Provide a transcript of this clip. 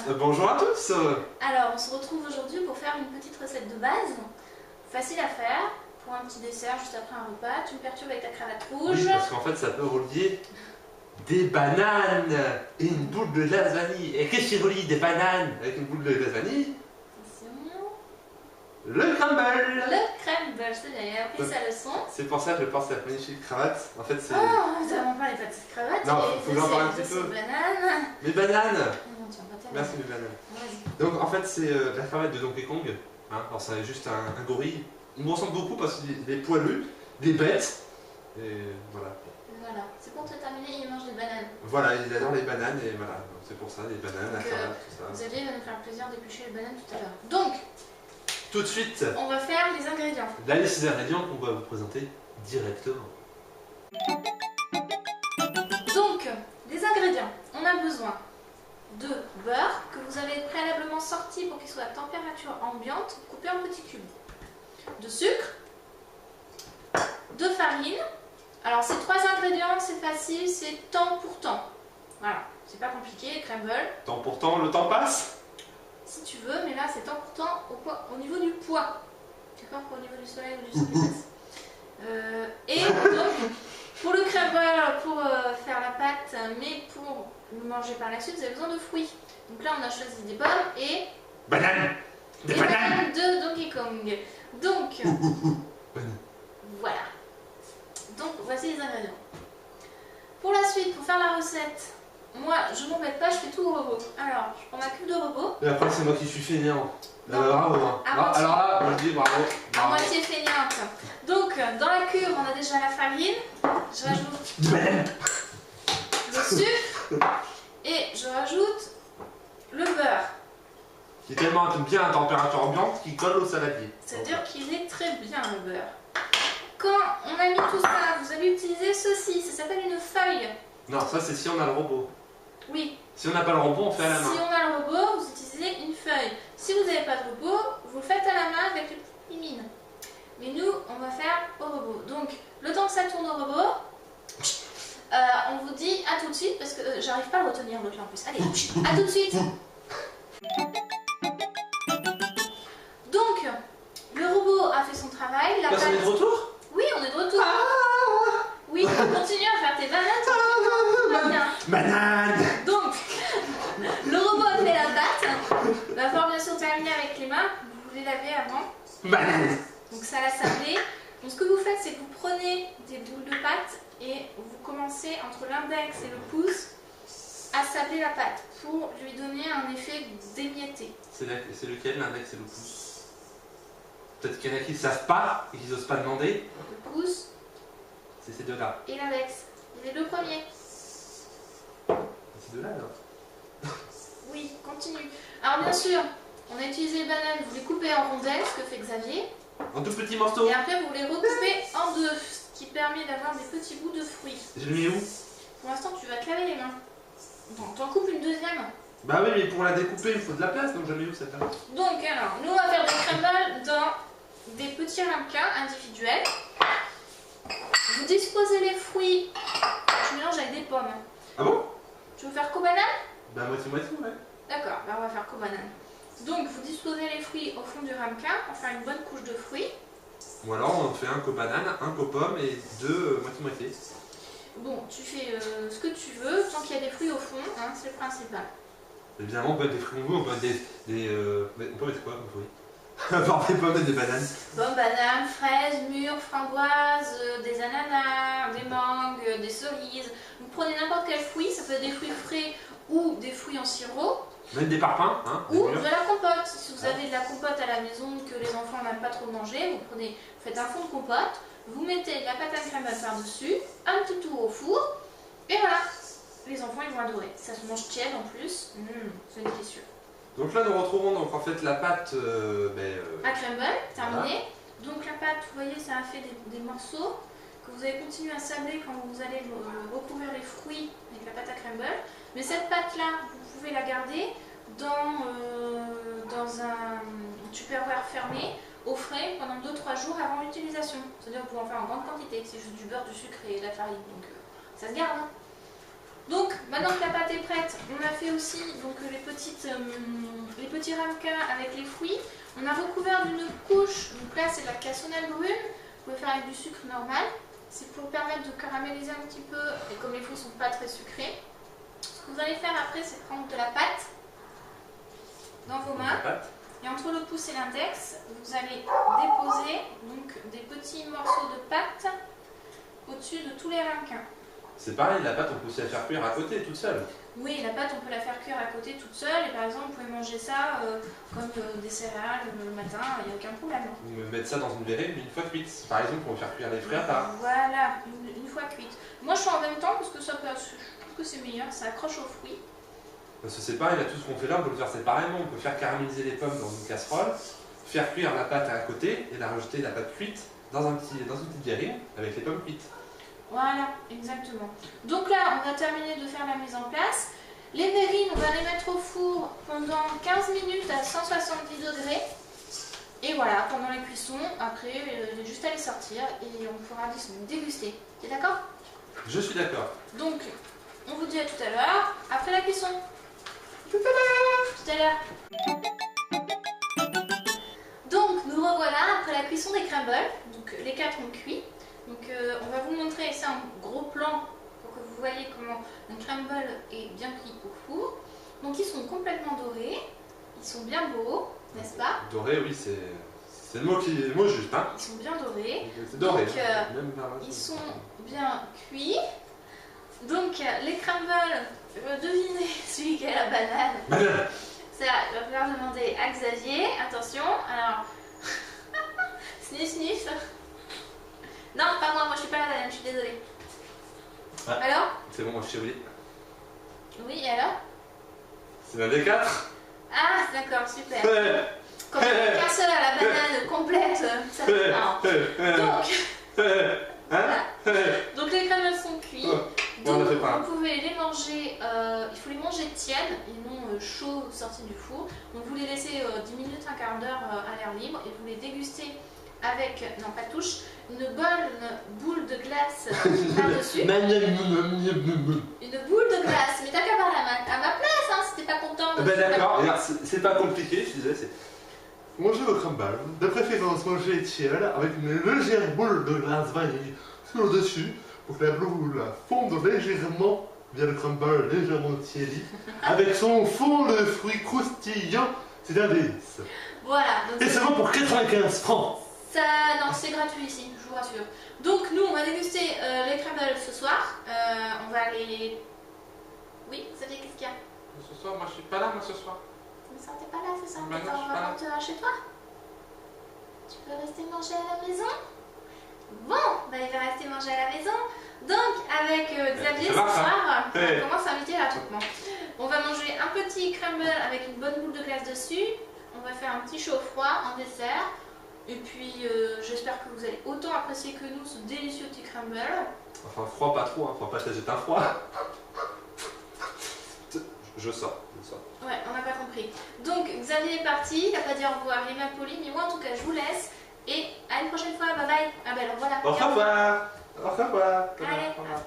Bonjour à tous. Alors, on se retrouve aujourd'hui pour faire une petite recette de base, facile à faire, pour un petit dessert juste après un repas. Tu me perturbes avec ta cravate rouge. Oui, parce qu'en fait, ça peut relier des bananes et une boule de lasagne. Et qu'est-ce qui relie des bananes avec une boule de lasagne? Le crumble. Le crumble, c'est bien, il a appris sa leçon. C'est pour ça que je pense à la magnifique cravate. En fait, c'est... Oh, nous avons parlé pas de cette cravate. Non, faut que j'en parle un petit peu. Bananes. Mes bananes. Non, tu vas pas terminer. Merci mes bananes. Vas-y. Donc en fait, c'est la cravate de Donkey Kong. Hein, alors c'est juste un gorille. Il me ressemble beaucoup parce qu'il est poilu, des bêtes. Et voilà. Voilà, c'est pour te terminer, il mange des bananes. Voilà, il adore les bananes et voilà. C'est pour ça, les bananes, la cravate, tout ça. Xavier va nous faire le plaisir d'éplucher les bananes tout à l'heure. Donc, tout de suite, on va faire les ingrédients. la liste des ingrédients qu'on va vous présenter directement. Donc, les ingrédients. On a besoin de beurre que vous avez préalablement sorti pour qu'il soit à température ambiante, coupé en petits cubes. De sucre, de farine. Alors ces trois ingrédients, c'est facile, c'est temps pour temps. Voilà, c'est pas compliqué, crumble. Temps pour temps, le temps passe. Si tu veux, mais là c'est temps pour temps au niveau du poids. D'accord, pas au niveau du soleil ou du soleil. Et donc, pour le crumble, pour faire la pâte, mais pour le manger par la suite, vous avez besoin de fruits. Donc là, on a choisi des pommes et Bananes. Des des bananes. bananes de Donkey Kong. Donc, voilà. Donc, voici les ingrédients. Pour la suite, pour faire la recette, moi, je m'embête pas, je fais tout au robot. Alors, je prends ma cuve de robot. Et après, c'est moi qui suis fainéant. Non. Bravo. Hein. À Alors moitié. là, moi je dis bravo. À Bravo. moitié feignante. Donc, dans la cuve, on a déjà la farine. Je rajoute Des bananes. le sucre. Et je rajoute le beurre. Qui est tellement bien à température ambiante qu'il colle au saladier. C'est-à-dire qu'il est très bien le beurre. Quand on a mis tout ça, vous allez utiliser ceci. Ça s'appelle une feuille. Non, ça c'est si on a le robot. Oui. Si on n'a pas le robot, on fait à la main. Si on a le robot, vous utilisez une feuille. Si vous n'avez pas de robot, vous le faites à la main avec les petites mines. Mais nous, on va faire au robot. Donc, le temps que ça tourne au robot, on vous dit à tout de suite, parce que j'arrive pas à le retenir l'autre là en plus. Allez, à tout de suite. Donc, le robot a fait son travail. La Là, on est de pâte... retour. Oui, on est de retour. Oui, continue à faire tes bananes. Tout va bien. Banane. Donc, le robot a fait la pâte. Il va falloir bien sûr terminer avec les mains. Vous les lavez avant. Banane. Donc ça l'a sablé. Donc ce que vous faites, c'est que vous prenez des boules de pâte et vous commencez entre l'index et le pouce à sabler la pâte pour lui donner un effet d'émietté. C'est lequel, l'index et le pouce? Peut-être qu'il y en a qui ne savent pas et qui n'osent pas demander. Le pouce C'est ces deux-là. et l'index. Les deux premiers. Ces deux-là, alors. Oui, continue. Alors bien sûr, on a utilisé les bananes, vous les coupez en rondelles, ce que fait Xavier. En tout petits morceaux. Et après, vous les recoupez en deux, ce qui permet d'avoir des petits bouts de fruits. Je le mets où? Pour l'instant, tu vas te laver les mains. T'en coupes une deuxième. Bah oui, mais pour la découper, il faut de la place, donc je le mets où cette là? Donc, alors, nous, on va faire des crumbles dans des petits ramequins individuels. Vous disposez les fruits. Je mélange avec des pommes. Ah bon? Tu veux faire co-banane? Bah moitié-moitié, ouais. D'accord, bah on va faire co-banane. Donc, vous disposez les fruits au fond du ramequin pour faire une bonne couche de fruits. Ou alors on fait un co-banane, un co-pomme et deux moitié-moitié. Bon, tu fais ce que tu veux, tant qu'il y a des fruits au fond, hein, c'est le principal. Évidemment, on peut mettre des fruits, on peut mettre on peut mettre quoi comme fruits? À part des pommes et des bananes. Pommes, bananes, fraises, mûres, framboises, des ananas, des mangues, des cerises. Vous prenez n'importe quel fruit, ça peut être des fruits frais ou des fruits en sirop. Mettre des parpaings, hein? Ou de la compote. Si vous avez de la compote à la maison que les enfants n'aiment pas trop manger, vous faites un fond de compote, vous mettez de la pâte à crème par-dessus, un petit tour au four, et voilà. Les enfants ils vont adorer. Ça se mange tiède en plus, c'est délicieux. Donc là nous retrouvons donc en fait la pâte À crumble, terminé. Donc la pâte, vous voyez, ça a fait des morceaux que vous allez continuer à sabler quand vous allez recouvrir les fruits avec la pâte à crumble. Mais cette pâte-là, vous pouvez la garder dans un tupperware fermé, au frais, pendant 2-3 jours avant l'utilisation. C'est-à-dire que vous pouvez en faire en grande quantité. C'est juste du beurre, du sucre et de la farine. Donc ça se garde. Hein. Donc maintenant que la pâte est prête, on a fait aussi donc, les petits ramequins avec les fruits. On a recouvert d'une couche, donc là c'est de la cassonade brune, vous pouvez faire avec du sucre normal. C'est pour permettre de caraméliser un petit peu, et comme les fruits ne sont pas très sucrés. Ce que vous allez faire après, c'est prendre de la pâte dans vos mains. Et entre le pouce et l'index, vous allez déposer donc, des petits morceaux de pâte au-dessus de tous les ramequins. C'est pareil, la pâte on peut aussi la faire cuire à côté toute seule. Oui, la pâte on peut la faire cuire à côté toute seule et par exemple vous pouvez manger ça comme des céréales le matin, il n'y a aucun problème. Ou mettre ça dans une verrine une fois cuite. Par exemple pour faire cuire les fruits à part. Voilà, une fois cuite. Moi je fais en même temps parce que ça peut, je trouve que c'est meilleur, ça accroche aux fruits. Parce que c'est pareil, là tout ce qu'on fait là on peut le faire séparément. On peut faire caraméliser les pommes dans une casserole, faire cuire la pâte à côté et la rajouter la pâte cuite dans une petite verrine avec les pommes cuites. Voilà, exactement. Donc là, on a terminé de faire la mise en place. Les verrines, on va les mettre au four pendant 15 minutes à 170 degrés. Et voilà, pendant la cuisson, après, il est juste à les sortir et on pourra déguster. T'es d'accord? Je suis d'accord. Donc, on vous dit à tout à l'heure, après la cuisson. Tout à l'heure. Donc, nous revoilà après la cuisson des crumbles. Donc, les 4 ont cuit. Donc on va vous montrer ça en gros plan pour que vous voyez comment un crumble est bien cuit au four. Donc ils sont complètement dorés, ils sont bien beaux, n'est-ce pas? Doré, oui, c'est le mot juste. Hein. Ils sont bien dorés. C'est doré. Donc ils sont bien cuits. Donc les crumbles, devinez celui qui a la banane. Ça, il va falloir demander à Xavier. Attention, alors sniff sniff. Non, pas moi, je suis pas la banane, je suis désolée. Ah, alors? C'est bon, moi je suis oublié. Oui, et alors? C'est la D4. Ah, d'accord, super. Quand il n'y a qu'un seul à la banane complète, ça fait marrant. Donc, voilà. Donc les crumbles sont cuits. Donc vous pouvez les manger, il faut les manger tièdes et non chauds sortis du four. Donc vous les laissez 10 minutes, un quart d'heure à l'air libre et vous les dégustez avec, non pas touche, une bonne boule de glace par-dessus. Une boule de glace, mais t'as qu'à parler à ma place, hein, si t'es pas content. Ben d'accord, c'est pas compliqué, je disais, c'est... Mangez vos crumbles, de préférence mangez tiède avec une légère boule de glace vanille sur le dessus pour que la boule fonde légèrement via le crumble légèrement tiédi avec son fond de fruits croustillants, c'est un délice. Voilà. Donc et ça va pour 95 francs. Ça, non, c'est gratuit ici, je vous rassure. Donc nous, on va déguster les crumbles ce soir. On va les... Oui, vous savez qu'est-ce qu'il y a? Ce soir, moi je suis pas là, moi ce soir. Mais ça, t'es pas là, c'est ça? Bah non, on va rentrer chez toi? Tu peux rester manger à la maison? Bon, bah il va rester manger à la maison. Donc, avec Xavier, ce soir, on commence à inviter l'attroupement. On va manger un petit crumble avec une bonne boule de glace dessus. On va faire un petit chaud-froid en dessert. Et puis, j'espère que vous allez autant apprécier que nous ce délicieux petit crumble. Enfin, froid, pas trop, hein. Faut pas te jeter un froid. Je sors. Ouais, on n'a pas compris. Donc, Xavier est parti, il n'a pas dit au revoir, il est mal poli, mais moi en tout cas, je vous laisse. Et à une prochaine fois, bye bye. Ah ben alors voilà. Au revoir. Au revoir. Allez. Au revoir.